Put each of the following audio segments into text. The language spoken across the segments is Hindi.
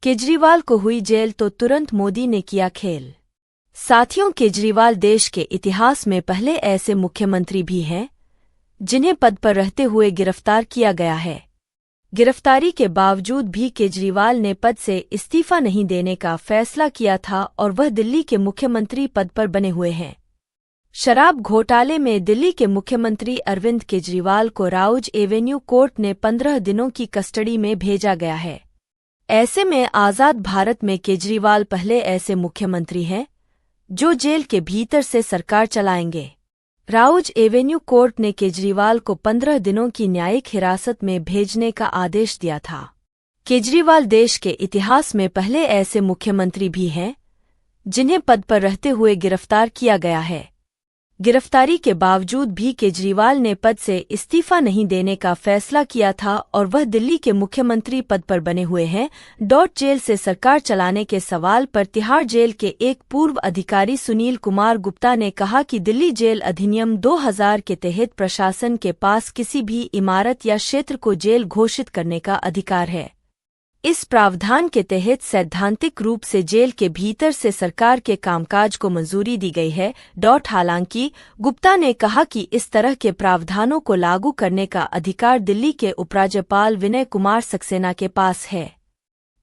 केजरीवाल को हुई जेल तो तुरंत मोदी ने किया खेल। साथियों, केजरीवाल देश के इतिहास में पहले ऐसे मुख्यमंत्री भी हैं जिन्हें पद पर रहते हुए गिरफ्तार किया गया है। गिरफ्तारी के बावजूद भी केजरीवाल ने पद से इस्तीफा नहीं देने का फैसला किया था और वह दिल्ली के मुख्यमंत्री पद पर बने हुए हैं। शराब घोटाले में दिल्ली के मुख्यमंत्री अरविंद केजरीवाल को राउज एवेन्यू कोर्ट ने 15 दिनों की कस्टडी में भेजा गया है। ऐसे में आज़ाद भारत में केजरीवाल पहले ऐसे मुख्यमंत्री हैं जो जेल के भीतर से सरकार चलाएंगे। राउज एवेन्यू कोर्ट ने केजरीवाल को 15 दिनों की न्यायिक हिरासत में भेजने का आदेश दिया था। केजरीवाल देश के इतिहास में पहले ऐसे मुख्यमंत्री भी हैं जिन्हें पद पर रहते हुए गिरफ्तार किया गया है। गिरफ्तारी के बावजूद भी केजरीवाल ने पद से इस्तीफा नहीं देने का फैसला किया था और वह दिल्ली के मुख्यमंत्री पद पर बने हुए हैं। जेल से सरकार चलाने के सवाल पर तिहाड़ जेल के एक पूर्व अधिकारी सुनील कुमार गुप्ता ने कहा कि दिल्ली जेल अधिनियम 2000 के तहत प्रशासन के पास किसी भी इमारत या क्षेत्र को जेल घोषित करने का अधिकार है। इस प्रावधान के तहत सैद्धांतिक रूप से जेल के भीतर से सरकार के कामकाज को मंजूरी दी गई है। हालांकि गुप्ता ने कहा कि इस तरह के प्रावधानों को लागू करने का अधिकार दिल्ली के उपराज्यपाल विनय कुमार सक्सेना के पास है।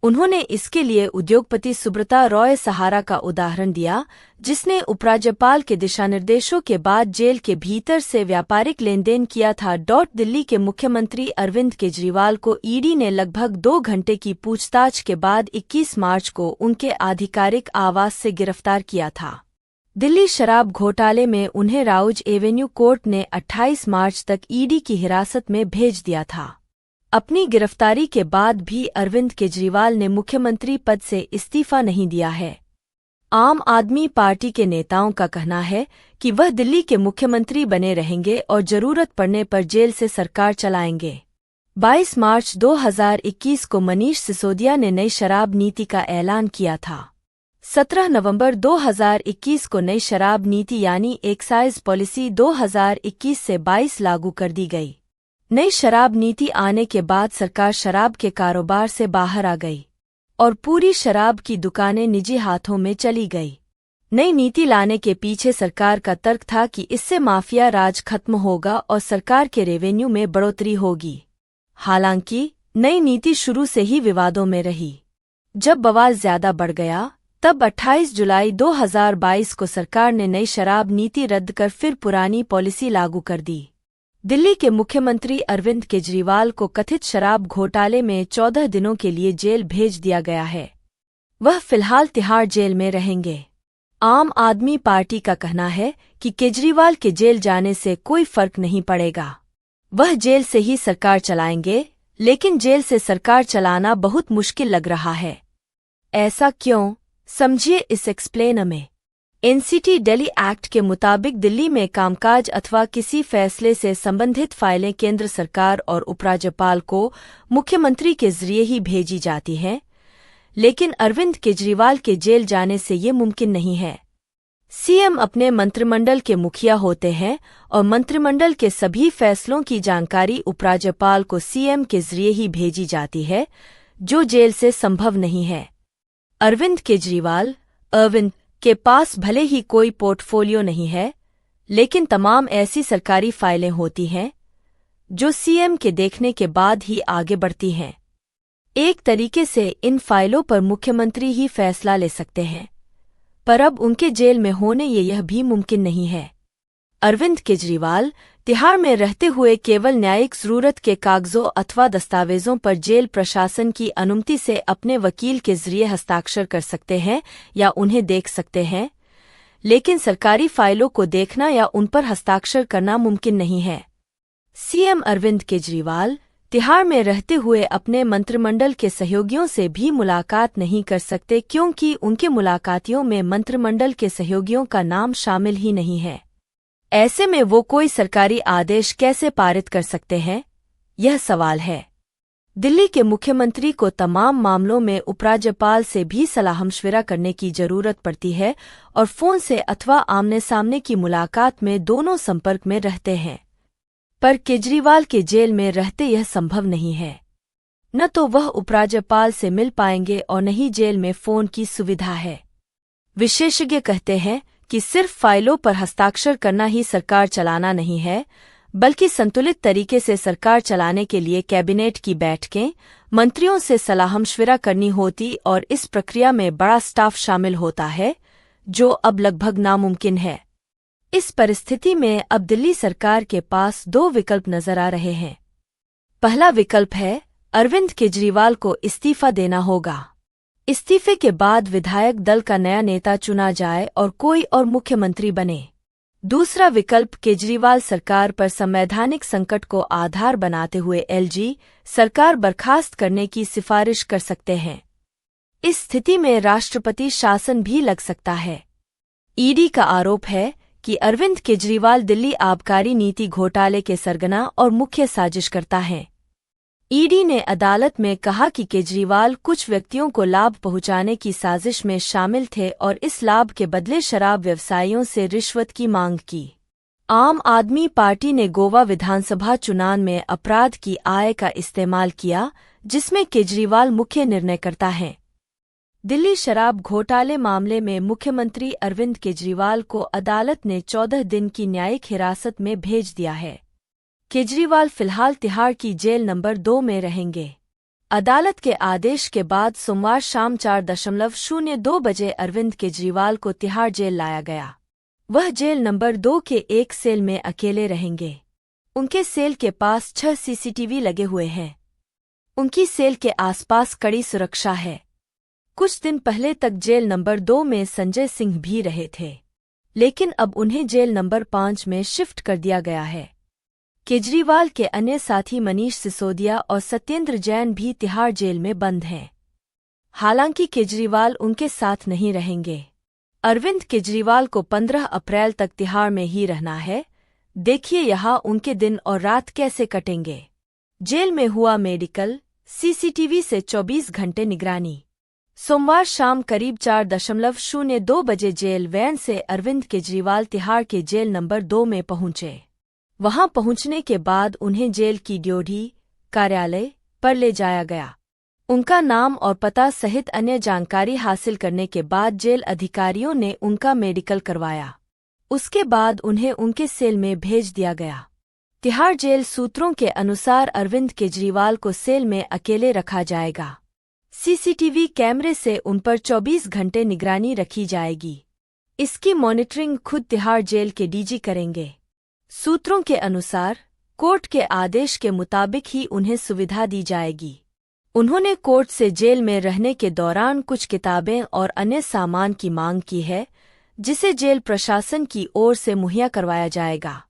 उन्होंने इसके लिए उद्योगपति सुब्रता रॉय सहारा का उदाहरण दिया, जिसने उपराज्यपाल के दिशानिर्देशों के बाद जेल के भीतर से व्यापारिक लेनदेन किया था। दिल्ली के मुख्यमंत्री अरविंद केजरीवाल को ईडी ने लगभग 2 घंटे की पूछताछ के बाद 21 मार्च को उनके आधिकारिक आवास से गिरफ्तार किया था। दिल्ली शराब घोटाले में उन्हें राउज एवेन्यू कोर्ट ने 28 मार्च तक ईडी की हिरासत में भेज दिया था। अपनी गिरफ्तारी के बाद भी अरविंद केजरीवाल ने मुख्यमंत्री पद से इस्तीफा नहीं दिया है। आम आदमी पार्टी के नेताओं का कहना है कि वह दिल्ली के मुख्यमंत्री बने रहेंगे और जरूरत पड़ने पर जेल से सरकार चलाएंगे। 22 मार्च 2021 को मनीष सिसोदिया ने नई शराब नीति का ऐलान किया था। 17 नवंबर 2021 को नई शराब नीति यानी एक्साइज पॉलिसी 2021 से 22 लागू कर दी गई। नई शराब नीति आने के बाद सरकार शराब के कारोबार से बाहर आ गई और पूरी शराब की दुकानें निजी हाथों में चली गई। नई नीति लाने के पीछे सरकार का तर्क था कि इससे माफिया राज खत्म होगा और सरकार के रेवेन्यू में बढ़ोतरी होगी। हालांकि नई नीति शुरू से ही विवादों में रही। जब बवाल ज्यादा बढ़ गया तब 28 जुलाई 2022 को सरकार ने नई शराब नीति रद्द कर फिर पुरानी पॉलिसी लागू कर दी। दिल्ली के मुख्यमंत्री अरविंद केजरीवाल को कथित शराब घोटाले में 14 दिनों के लिए जेल भेज दिया गया है। वह फिलहाल तिहाड़ जेल में रहेंगे। आम आदमी पार्टी का कहना है कि केजरीवाल के जेल जाने से कोई फर्क नहीं पड़ेगा। वह जेल से ही सरकार चलाएंगे, लेकिन जेल से सरकार चलाना बहुत मुश्किल लग रहा है। ऐसा क्यों, समझिए इस एक्सप्लेन में। एनसीटी दिल्ली एक्ट के मुताबिक दिल्ली में कामकाज अथवा किसी फैसले से संबंधित फाइलें केंद्र सरकार और उपराज्यपाल को मुख्यमंत्री के जरिए ही भेजी जाती हैं, लेकिन अरविंद केजरीवाल के जेल जाने से ये मुमकिन नहीं है। सीएम अपने मंत्रिमंडल के मुखिया होते हैं और मंत्रिमंडल के सभी फैसलों की जानकारी उपराज्यपाल को सीएम के जरिए ही भेजी जाती है, जो जेल से संभव नहीं है। अरविंद के पास भले ही कोई पोर्टफोलियो नहीं है, लेकिन तमाम ऐसी सरकारी फाइलें होती हैं जो सीएम के देखने के बाद ही आगे बढ़ती हैं। एक तरीके से इन फाइलों पर मुख्यमंत्री ही फैसला ले सकते हैं, पर अब उनके जेल में होने यह भी मुमकिन नहीं है। अरविंद केजरीवाल तिहाड़ में रहते हुए केवल न्यायिक जरूरत के कागजों अथवा दस्तावेजों पर जेल प्रशासन की अनुमति से अपने वकील के जरिए हस्ताक्षर कर सकते हैं या उन्हें देख सकते हैं, लेकिन सरकारी फाइलों को देखना या उन पर हस्ताक्षर करना मुमकिन नहीं है। सीएम अरविंद केजरीवाल तिहाड़ में रहते हुए अपने मंत्रिमंडल के सहयोगियों से भी मुलाकात नहीं कर सकते, क्योंकि उनके मुलाकातियों में मंत्रिमंडल के सहयोगियों का नाम शामिल ही नहीं है। ऐसे में वो कोई सरकारी आदेश कैसे पारित कर सकते हैं, यह सवाल है। दिल्ली के मुख्यमंत्री को तमाम मामलों में उपराज्यपाल से भी सलाह-मशविरा करने की जरूरत पड़ती है और फोन से अथवा आमने सामने की मुलाकात में दोनों संपर्क में रहते हैं, पर केजरीवाल के जेल में रहते यह संभव नहीं है। न तो वह उपराज्यपाल से मिल पाएंगे और न ही जेल में फोन की सुविधा है। विशेषज्ञ कहते हैं कि सिर्फ फाइलों पर हस्ताक्षर करना ही सरकार चलाना नहीं है, बल्कि संतुलित तरीके से सरकार चलाने के लिए कैबिनेट की बैठकें, मंत्रियों से सलाह-मशविरा करनी होती और इस प्रक्रिया में बड़ा स्टाफ शामिल होता है, जो अब लगभग नामुमकिन है। इस परिस्थिति में अब दिल्ली सरकार के पास दो विकल्प नजर आ रहे हैं। पहला विकल्प है अरविंद केजरीवाल को इस्तीफा देना होगा। इस्तीफे के बाद विधायक दल का नया नेता चुना जाए और कोई और मुख्यमंत्री बने। दूसरा विकल्प केजरीवाल सरकार पर संवैधानिक संकट को आधार बनाते हुए एलजी सरकार बर्खास्त करने की सिफारिश कर सकते हैं। इस स्थिति में राष्ट्रपति शासन भी लग सकता है। ईडी का आरोप है कि अरविंद केजरीवाल दिल्ली आबकारी नीति घोटाले के सरगना और मुख्य साजिशकर्ता हैं। ईडी ने अदालत में कहा कि केजरीवाल कुछ व्यक्तियों को लाभ पहुंचाने की साजिश में शामिल थे और इस लाभ के बदले शराब व्यवसायियों से रिश्वत की मांग की। आम आदमी पार्टी ने गोवा विधानसभा चुनाव में अपराध की आय का इस्तेमाल किया, जिसमें केजरीवाल मुख्य निर्णयकर्ता हैं। दिल्ली शराब घोटाले मामले में मुख्यमंत्री अरविंद केजरीवाल को अदालत ने 14 दिन की न्यायिक हिरासत में भेज दिया है। केजरीवाल फिलहाल तिहाड़ की जेल नंबर 2 में रहेंगे। अदालत के आदेश के बाद सोमवार शाम 4:02 बजे अरविंद केजरीवाल को तिहाड़ जेल लाया गया। वह जेल नंबर 2 के एक सेल में अकेले रहेंगे। उनके सेल के पास 6 सीसीटीवी लगे हुए हैं। उनकी सेल के आसपास कड़ी सुरक्षा है। कुछ दिन पहले तक जेल नंबर 2 में संजय सिंह भी रहे थे, लेकिन अब उन्हें जेल नंबर 5 में शिफ्ट कर दिया गया है। केजरीवाल के अन्य साथी मनीष सिसोदिया और सत्येंद्र जैन भी तिहाड़ जेल में बंद हैं। हालांकि केजरीवाल उनके साथ नहीं रहेंगे। अरविंद केजरीवाल को 15 अप्रैल तक तिहाड़ में ही रहना है। देखिए यहाँ उनके दिन और रात कैसे कटेंगे। जेल में हुआ मेडिकल, सीसीटीवी से 24 घंटे निगरानी। सोमवार शाम करीब 4:02 बजे जेल वैन से अरविंद केजरीवाल तिहाड़ के जेल नंबर 2 में पहुंचे। वहां पहुंचने के बाद उन्हें जेल की ड्योढ़ी कार्यालय पर ले जाया गया। उनका नाम और पता सहित अन्य जानकारी हासिल करने के बाद जेल अधिकारियों ने उनका मेडिकल करवाया। उसके बाद उन्हें उनके सेल में भेज दिया गया। तिहाड़ जेल सूत्रों के अनुसार अरविंद केजरीवाल को सेल में अकेले रखा जाएगा। सीसीटीवी कैमरे से उन पर 24 घंटे निगरानी रखी जाएगी। इसकी मॉनिटरिंग खुद तिहाड़ जेल के डीजी करेंगे। सूत्रों के अनुसार कोर्ट के आदेश के मुताबिक ही उन्हें सुविधा दी जाएगी। उन्होंने कोर्ट से जेल में रहने के दौरान कुछ किताबें और अन्य सामान की मांग की है, जिसे जेल प्रशासन की ओर से मुहैया करवाया जाएगा।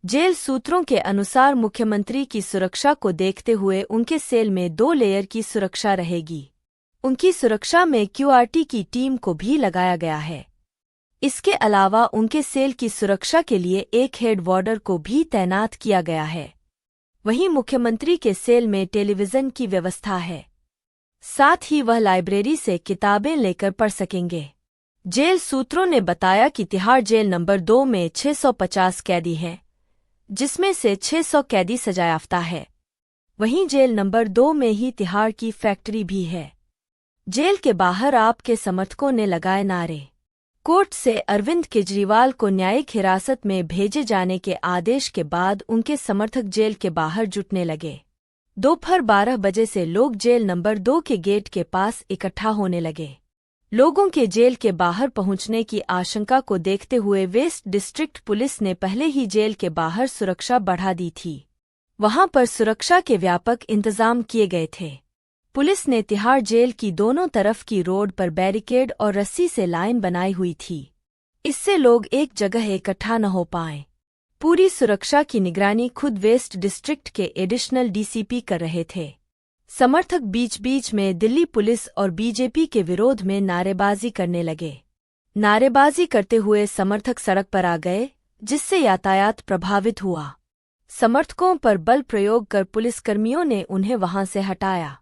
जेल सूत्रों के अनुसार मुख्यमंत्री की सुरक्षा को देखते हुए उनके सेल में 2 लेयर की सुरक्षा रहेगी। उनकी सुरक्षा में क्यूआरटी की टीम को भी लगाया गया है। इसके अलावा उनके सेल की सुरक्षा के लिए एक हेड वार्डर को भी तैनात किया गया है। वहीं मुख्यमंत्री के सेल में टेलीविजन की व्यवस्था है। साथ ही वह लाइब्रेरी से किताबें लेकर पढ़ सकेंगे। जेल सूत्रों ने बताया कि तिहाड़ जेल नंबर 2 में 650 कैदी हैं, जिसमें से 600 कैदी सजायाफ्ता है। वहीं जेल नंबर 2 में ही तिहाड़ की फैक्ट्री भी है। जेल के बाहर आपके समर्थकों ने लगाए नारे। कोर्ट से अरविंद केजरीवाल को न्यायिक हिरासत में भेजे जाने के आदेश के बाद उनके समर्थक जेल के बाहर जुटने लगे। दोपहर 12 बजे से लोग जेल नंबर 2 के गेट के पास इकट्ठा होने लगे। लोगों के जेल के बाहर पहुंचने की आशंका को देखते हुए वेस्ट डिस्ट्रिक्ट पुलिस ने पहले ही जेल के बाहर सुरक्षा बढ़ा दी थी। वहां पर सुरक्षा के व्यापक इंतजाम किए गए थे। पुलिस ने तिहाड़ जेल की दोनों तरफ की रोड पर बैरिकेड और रस्सी से लाइन बनाई हुई थी। इससे लोग एक जगह इकट्ठा न हो पाएं। पूरी सुरक्षा की निगरानी खुद वेस्ट डिस्ट्रिक्ट के एडिशनल डीसीपी कर रहे थे। समर्थक बीच बीच में दिल्ली पुलिस और बीजेपी के विरोध में नारेबाजी करने लगे। नारेबाजी करते हुए समर्थक सड़क पर आ गए, जिससे यातायात प्रभावित हुआ। समर्थकों पर बल प्रयोग कर पुलिसकर्मियों ने उन्हें वहां से हटाया।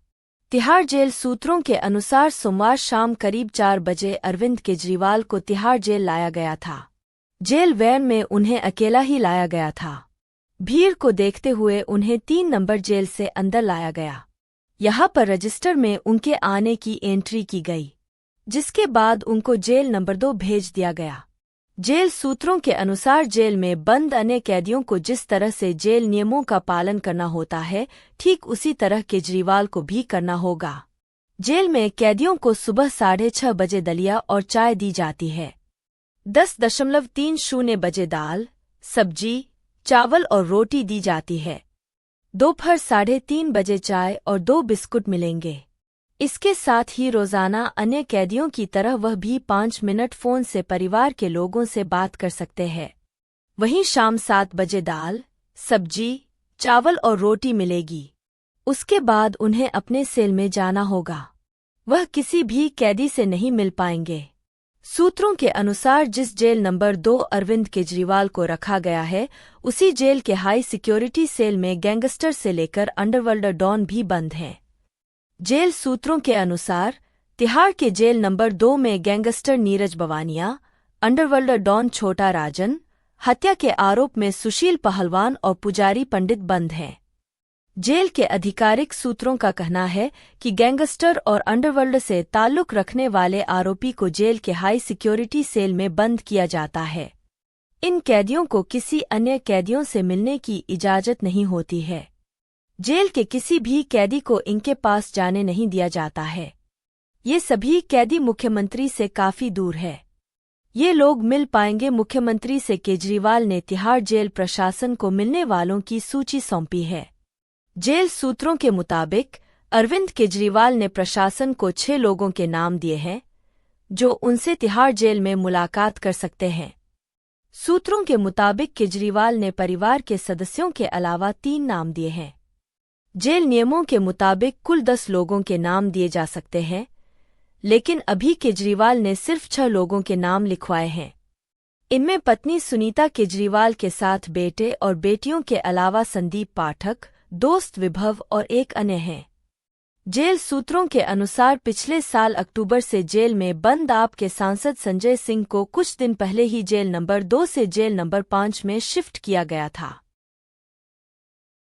तिहाड़ जेल सूत्रों के अनुसार सोमवार शाम करीब 4 बजे अरविंद केजरीवाल को तिहाड़ जेल लाया गया था। जेल वैन में उन्हें अकेला ही लाया गया था। भीड़ को देखते हुए उन्हें 3 नंबर जेल से अंदर लाया गया। यहाँ पर रजिस्टर में उनके आने की एंट्री की गई, जिसके बाद उनको जेल नंबर 2 भेज दिया गया। जेल सूत्रों के अनुसार जेल में बंद अन्य कैदियों को जिस तरह से जेल नियमों का पालन करना होता है, ठीक उसी तरह केजरीवाल को भी करना होगा। जेल में कैदियों को सुबह 6:30 बजे दलिया और चाय दी जाती है। 10:30 बजे दाल, सब्जी, चावल और रोटी दी जाती है। दोपहर 3:30 बजे चाय और 2 बिस्कुट मिलेंगे। इसके साथ ही रोजाना अन्य कैदियों की तरह वह भी 5 मिनट फोन से परिवार के लोगों से बात कर सकते हैं। वहीं शाम 7 बजे दाल, सब्जी, चावल और रोटी मिलेगी। उसके बाद उन्हें अपने सेल में जाना होगा। वह किसी भी कैदी से नहीं मिल पाएंगे। सूत्रों के अनुसार जिस जेल नंबर 2 अरविंद केजरीवाल को रखा गया है, उसी जेल के हाई सिक्योरिटी सेल में गैंगस्टर से लेकर अंडरवर्ल्ड डॉन भी बंद हैं। जेल सूत्रों के अनुसार तिहाड़ के जेल नंबर 2 में gangster Neeraj Bawania, underworld don Chhota Rajan, हत्या के आरोप में सुशील पहलवान और पुजारी पंडित बंद हैं। जेल के आधिकारिक सूत्रों का कहना है कि गैंगस्टर और अंडरवर्ल्ड से ताल्लुक रखने वाले आरोपी को जेल के हाई सिक्योरिटी सेल में बंद किया जाता है। इन कैदियों को किसी अन्य कैदियों से मिलने की इजाजत नहीं होती है। जेल के किसी भी कैदी को इनके पास जाने नहीं दिया जाता है। ये सभी कैदी मुख्यमंत्री से काफी दूर है। ये लोग मिल पाएंगे मुख्यमंत्री से। केजरीवाल ने तिहाड़ जेल प्रशासन को मिलने वालों की सूची सौंपी है। जेल सूत्रों के मुताबिक अरविंद केजरीवाल ने प्रशासन को 6 लोगों के नाम दिए हैं, जो उनसे तिहाड़ जेल में मुलाकात कर सकते हैं। सूत्रों के मुताबिक केजरीवाल ने परिवार के सदस्यों के अलावा 3 नाम दिए हैं। जेल नियमों के मुताबिक कुल 10 लोगों के नाम दिए जा सकते हैं, लेकिन अभी केजरीवाल ने सिर्फ 6 लोगों के नाम लिखवाए हैं। इनमें पत्नी सुनीता केजरीवाल के साथ बेटे और बेटियों के अलावा संदीप पाठक, दोस्त विभव और एक अन्य हैं। जेल सूत्रों के अनुसार पिछले साल अक्टूबर से जेल में बंद आप के सांसद संजय सिंह को कुछ दिन पहले ही जेल नंबर 2 से जेल नंबर 5 में शिफ्ट किया गया था।